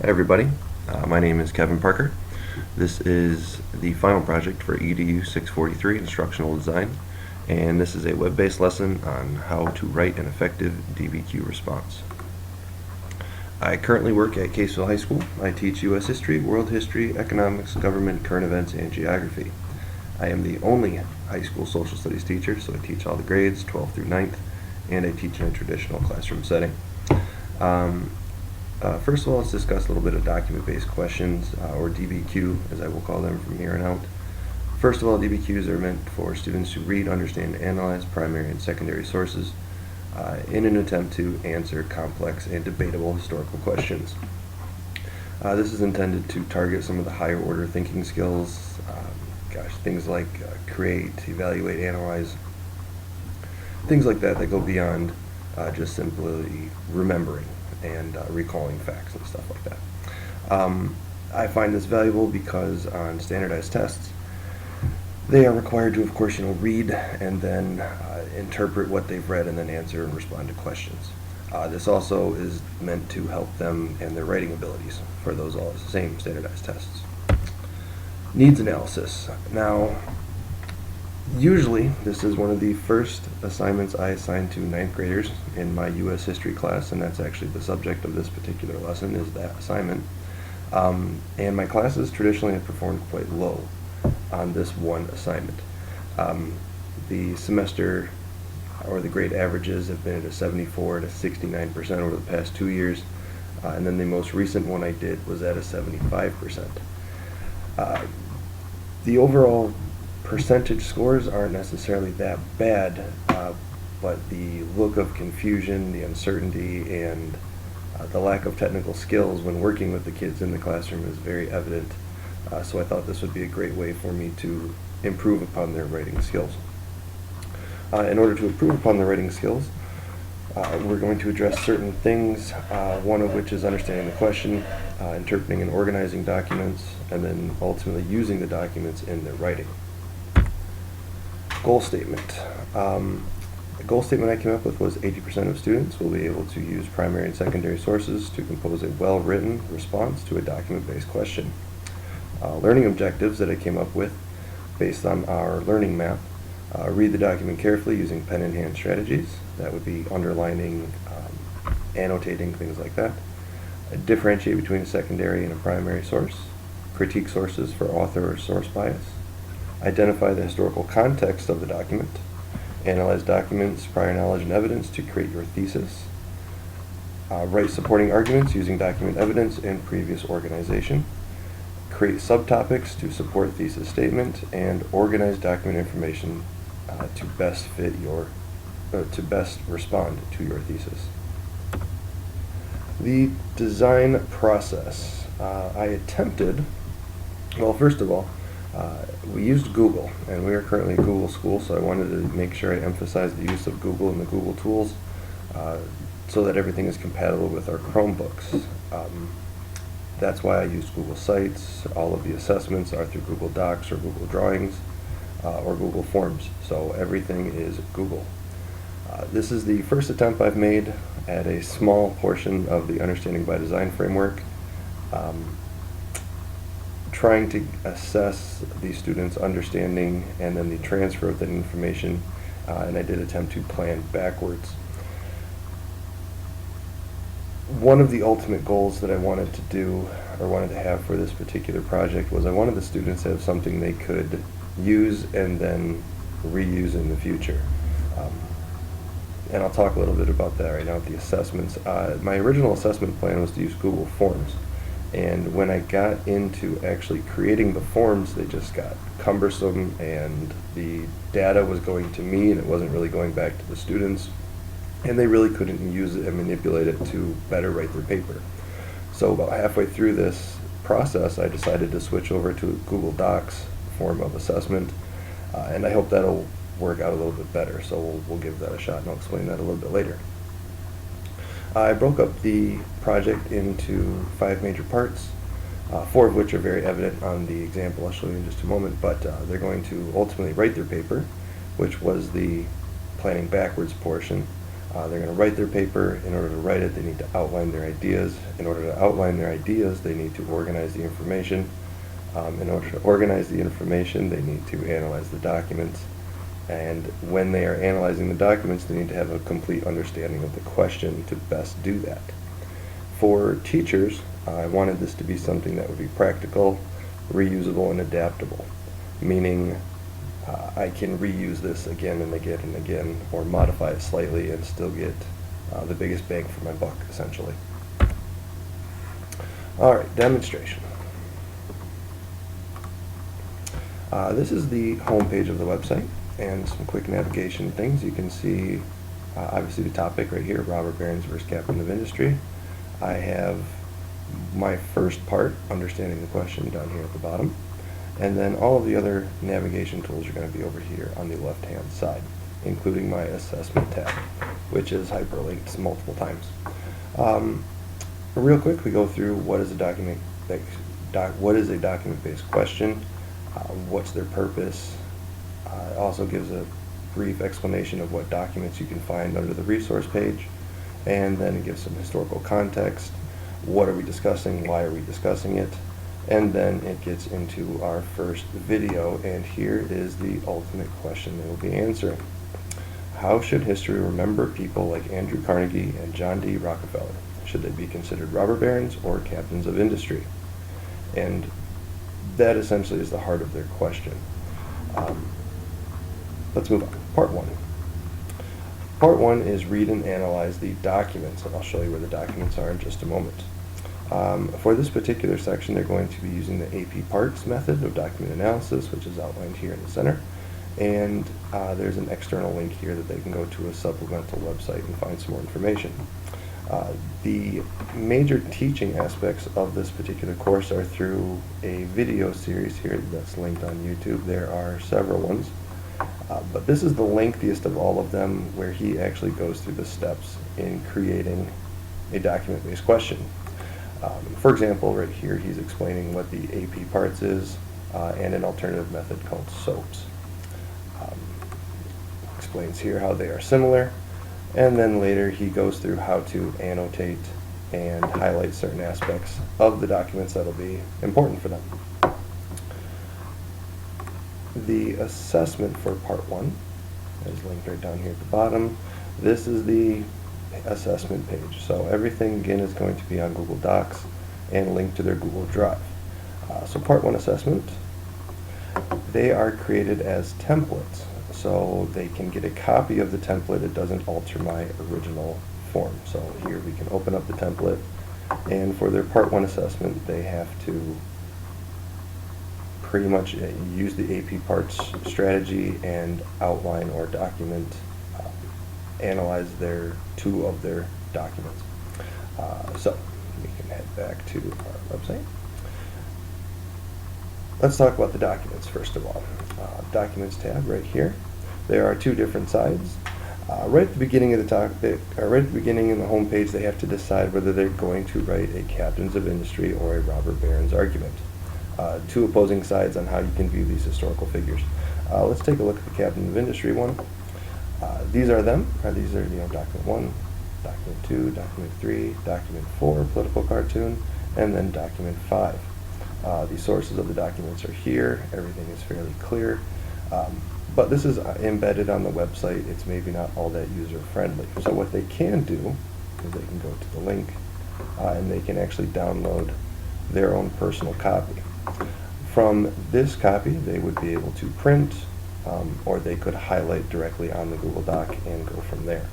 Hi everybody, my name is Kevin Parker. This is the final project for EDU 643 Instructional Design, and this is a web-based lesson on how to write an effective DBQ response. I currently work at Caseville High School. I teach U.S. history, world history, economics, government, current events, and geography. I am the only high school social studies teacher, so I teach all the grades, 12th through 9th, and I teach in a traditional classroom setting. First of all, let's discuss a little bit of document-based questions, or DBQ, as I will call them from here on out. First of all, DBQs are meant for students to read, understand, and analyze primary and secondary sources in an attempt to answer complex and debatable historical questions. This is intended to target some of the higher order thinking skills, things like create, evaluate, analyze, things like that go beyond just simply remembering and recalling facts and stuff like that. I find this valuable because on standardized tests, they are required to, of course, read and then interpret what they've read and then answer and respond to questions. This also is meant to help them and their writing abilities for those all same standardized tests. Needs analysis. Now, usually, this is one of the first assignments I assign to 9th graders in my U.S. history class, and that's actually the subject of this particular lesson, is that assignment. And my classes traditionally have performed quite low on this one assignment. The semester or the grade averages have been at a 74 to 69% over the past 2 years, and then the most recent one I did was at a 75%. The overall percentage scores aren't necessarily that bad, but the look of confusion, the uncertainty, and the lack of technical skills when working with the kids in the classroom is very evident. So I thought this would be a great way for me to improve upon their writing skills. In order to improve upon their writing skills, we're going to address certain things, one of which is understanding the question, interpreting and organizing documents, and then ultimately using the documents in their writing. Goal statement. The goal statement I came up with was 80% of students will be able to use primary and secondary sources to compose a well-written response to a document-based question. Learning objectives that I came up with based on our learning map. Read the document carefully using pen in hand strategies. That would be underlining, annotating, things like that. Differentiate between a secondary and a primary source. Critique sources for author or source bias. Identify the historical context of the document. Analyze documents, prior knowledge, and evidence to create your thesis. Write supporting arguments using document evidence and previous organization. Create subtopics to support thesis statement, and organize document information to best respond to your thesis. The design process. I attempted, well, first of all, we used Google, and we are currently a Google school, so I wanted to make sure I emphasize the use of Google and the Google tools so that everything is compatible with our Chromebooks. That's why I used Google Sites. All of the assessments are through Google Docs or Google Drawings or Google Forms, so everything is Google. This is the first attempt I've made at a small portion of the Understanding by Design framework. Trying to assess the students' understanding and then the transfer of that information, and I did attempt to plan backwards. One of the ultimate goals that I wanted to do, or wanted to have for this particular project, was I wanted the students to have something they could use and then reuse in the future. And I'll talk a little bit about that right now with the assessments. My original assessment plan was to use Google Forms. And when I got into actually creating the forms, they just got cumbersome, and the data was going to me and it wasn't really going back to the students, and they really couldn't use it and manipulate it to better write their paper. So about halfway through this process, I decided to switch over to Google Docs form of assessment, and I hope that'll work out a little bit better, so we'll give that a shot, and I'll explain that a little bit later. I broke up the project into 5 major parts, 4 of which are very evident on the example I'll show you in just a moment, but they're going to ultimately write their paper, which was the planning backwards portion. They're going to write their paper. In order to write it, they need to outline their ideas. In order to outline their ideas, they need to organize the information. In order to organize the information, they need to analyze the documents. And when they are analyzing the documents, they need to have a complete understanding of the question to best do that. For teachers, I wanted this to be something that would be practical, reusable, and adaptable, meaning I can reuse this again and again and again, or modify it slightly and still get the biggest bang for my buck, essentially. All right, demonstration. This is the home page of the website, and some quick navigation things. You can see, obviously, the topic right here, Robber Barons versus Captain of Industry. I have my first part, understanding the question, down here at the bottom. And then all of the other navigation tools are going to be over here on the left-hand side, including my assessment tab, which is hyperlinked multiple times. Real quick, we go through what is a document-based question, what's their purpose. It also gives a brief explanation of what documents you can find under the resource page, and then it gives some historical context. What are we discussing? Why are we discussing it? And then it gets into our first video, and here is the ultimate question they will be answering. How should history remember people like Andrew Carnegie and John D. Rockefeller? Should they be considered robber barons or captains of industry? And that essentially is the heart of their question. Let's move on. Part 1. Part 1 is read and analyze the documents, and I'll show you where the documents are in just a moment. For this particular section, they're going to be using the AP Parts method of document analysis, which is outlined here in the center. And there's an external link here that they can go to a supplemental website and find some more information. The major teaching aspects of this particular course are through a video series here that's linked on YouTube. There are several ones, but this is the lengthiest of all of them, where he actually goes through the steps in creating a document-based question. For example, right here, he's explaining what the AP Parts is and an alternative method called SOAPs. Explains here how they are similar, and then later he goes through how to annotate and highlight certain aspects of the documents that will be important for them. The assessment for Part 1 is linked right down here at the bottom. This is the assessment page. So everything, again, is going to be on Google Docs and linked to their Google Drive. So Part 1 assessment, they are created as templates, so they can get a copy of the template. It doesn't alter my original form. So here we can open up the template, and for their Part 1 assessment, they have to pretty much use the AP Parts strategy and outline or document, analyze two of their documents. So we can head back to our website. Let's talk about the documents first of all. Documents tab right here. There are two different sides. Right at the beginning of the topic, right at the beginning in the home page, they have to decide whether they're going to write a captains of industry or a robber barons argument. Two opposing sides on how you can view these historical figures. Let's take a look at the captain of industry one. These are them. These are, document 1, document 2, document 3, document 4, political cartoon, and then document 5. The sources of the documents are here. Everything is fairly clear. But this is embedded on the website. It's maybe not all that user-friendly. So what they can do is they can go to the link and they can actually download their own personal copy. From this copy, they would be able to print, or they could highlight directly on the Google Doc and go from there.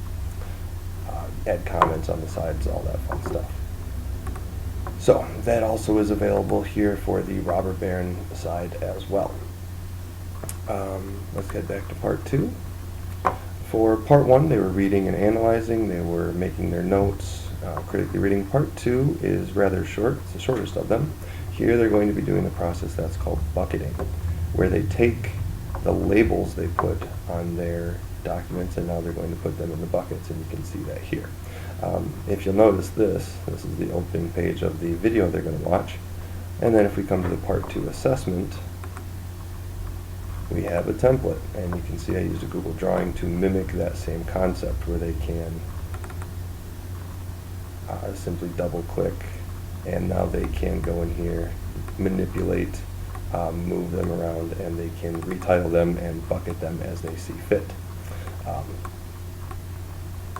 Add comments on the sides, all that fun stuff. So that also is available here for the robber baron side as well. Let's get back to Part 2. For Part 1, they were reading and analyzing. They were making their notes, critically reading. Part 2 is rather short. It's the shortest of them. Here they're going to be doing the process that's called bucketing, where they take the labels they put on their documents and now they're going to put them in the buckets, and you can see that here. If you'll notice this is the opening page of the video they're going to watch. And then if we come to the Part 2 assessment, we have a template, and you can see I used a Google Drawing to mimic that same concept where they can simply double click, and now they can go in here, manipulate, move them around, and they can retitle them and bucket them as they see fit.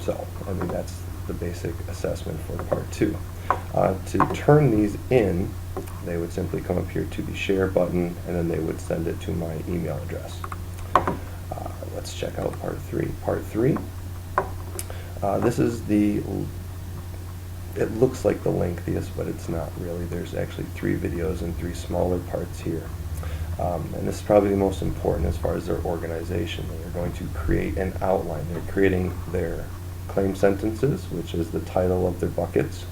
So, I mean, that's the basic assessment for part 2. To turn these in, they would simply come up here to the share button, and then they would send it to my email address. Let's check out part 3. Part 3, this is it looks like the lengthiest, but it's not really. There's actually 3 videos and 3 smaller parts here. And this is probably the most important as far as their organization. They are going to create an outline. They're creating their claim sentences, which is the title of their buckets.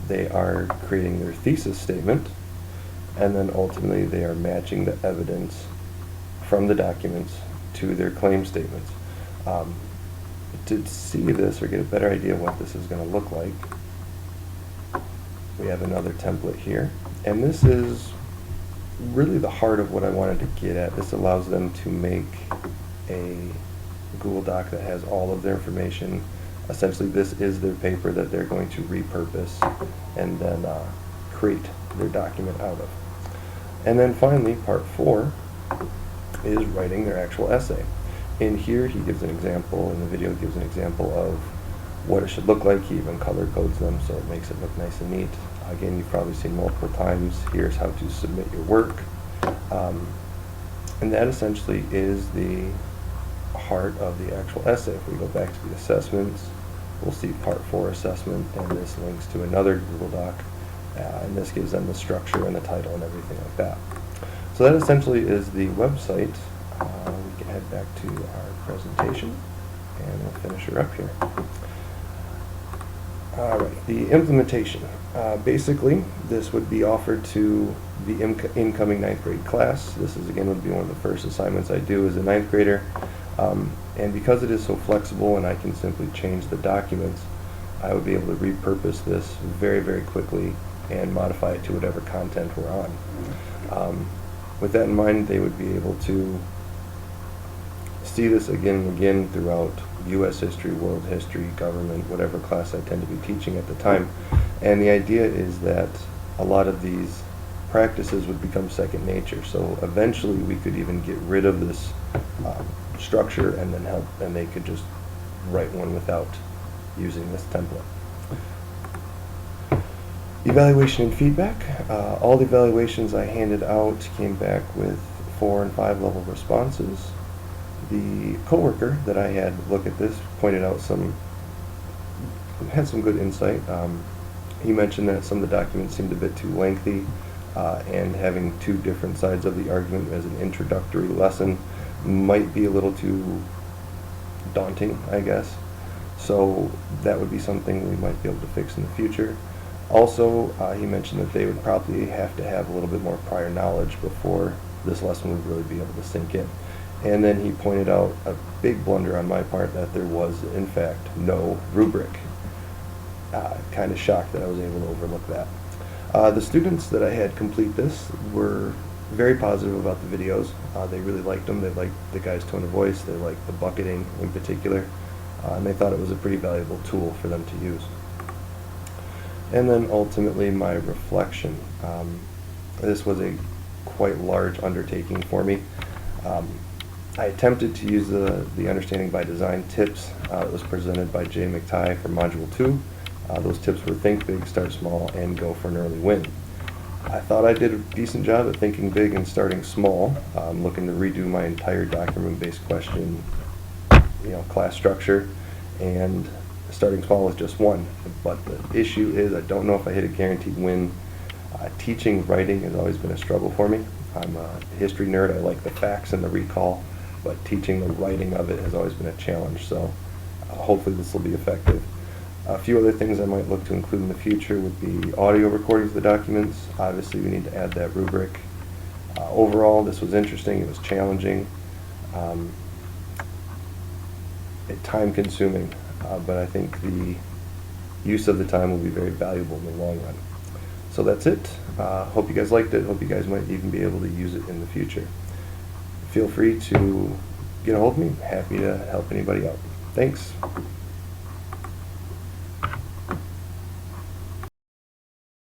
They are creating their thesis statement, and then ultimately they are matching the evidence from the documents to their claim statements. To see this or get a better idea of what this is going to look like, we have another template here, and this is really the heart of what I wanted to get at. This allows them to make a Google Doc that has all of their information. Essentially, this is their paper that they're going to repurpose and then create their document out of. And then finally, part 4 is writing their actual essay. In here, he gives an example, in the video gives an example of what it should look like. He even color codes them, so it makes it look nice and neat. Again, you've probably seen multiple times. Here's how to submit your work. And that essentially is the heart of the actual essay. If we go back to the assessments, we'll see part 4 assessment, and this links to another Google Doc, and this gives them the structure and the title and everything like that. So that essentially is the website. We can head back to our presentation, and we'll finish her up here. Alright, the implementation. Basically, this would be offered to the incoming 9th grade class. This is, again, would be one of the first assignments I do as a 9th grader. And because it is so flexible and I can simply change the documents, I would be able to repurpose this very, very quickly and modify it to whatever content we're on. With that in mind, they would be able to see this again and again throughout U.S. history, world history, government, whatever class I tend to be teaching at the time. And the idea is that a lot of these practices would become second nature. So eventually we could even get rid of this structure and then and they could just write one without using this template. Evaluation and feedback. All the evaluations I handed out came back with 4 and 5 level responses. The coworker that I had look at this pointed out had some good insight. He mentioned that some of the documents seemed a bit too lengthy, and having 2 different sides of the argument as an introductory lesson might be a little too daunting, I guess. So that would be something we might be able to fix in the future. Also, he mentioned that they would probably have to have a little bit more prior knowledge before this lesson would really be able to sink in. And then he pointed out a big blunder on my part, that there was, in fact, no rubric. Kind of shocked that I was able to overlook that. The students that I had complete this were very positive about the videos. They really liked them. They liked the guy's tone of voice. They liked the bucketing in particular. And they thought it was a pretty valuable tool for them to use. And then ultimately my reflection. This was a quite large undertaking for me. I attempted to use the Understanding by Design tips that was presented by Jay McTighe for Module 2. Those tips were think big, start small, and go for an early win. I thought I did a decent job at thinking big and starting small. I'm looking to redo my entire document-based question, class structure, and starting small with just 1. But the issue is I don't know if I hit a guaranteed win. Teaching writing has always been a struggle for me. I'm a history nerd. I like the facts and the recall, but teaching the writing of it has always been a challenge. So hopefully this will be effective. A few other things I might look to include in the future would be audio recordings of the documents. Obviously we need to add that rubric. Overall, this was interesting. It was challenging. Time consuming, but I think the use of the time will be very valuable in the long run. So that's it. Hope you guys liked it. Hope you guys might even be able to use it in the future. feel free to get a hold of me. Happy to help anybody out. Thanks.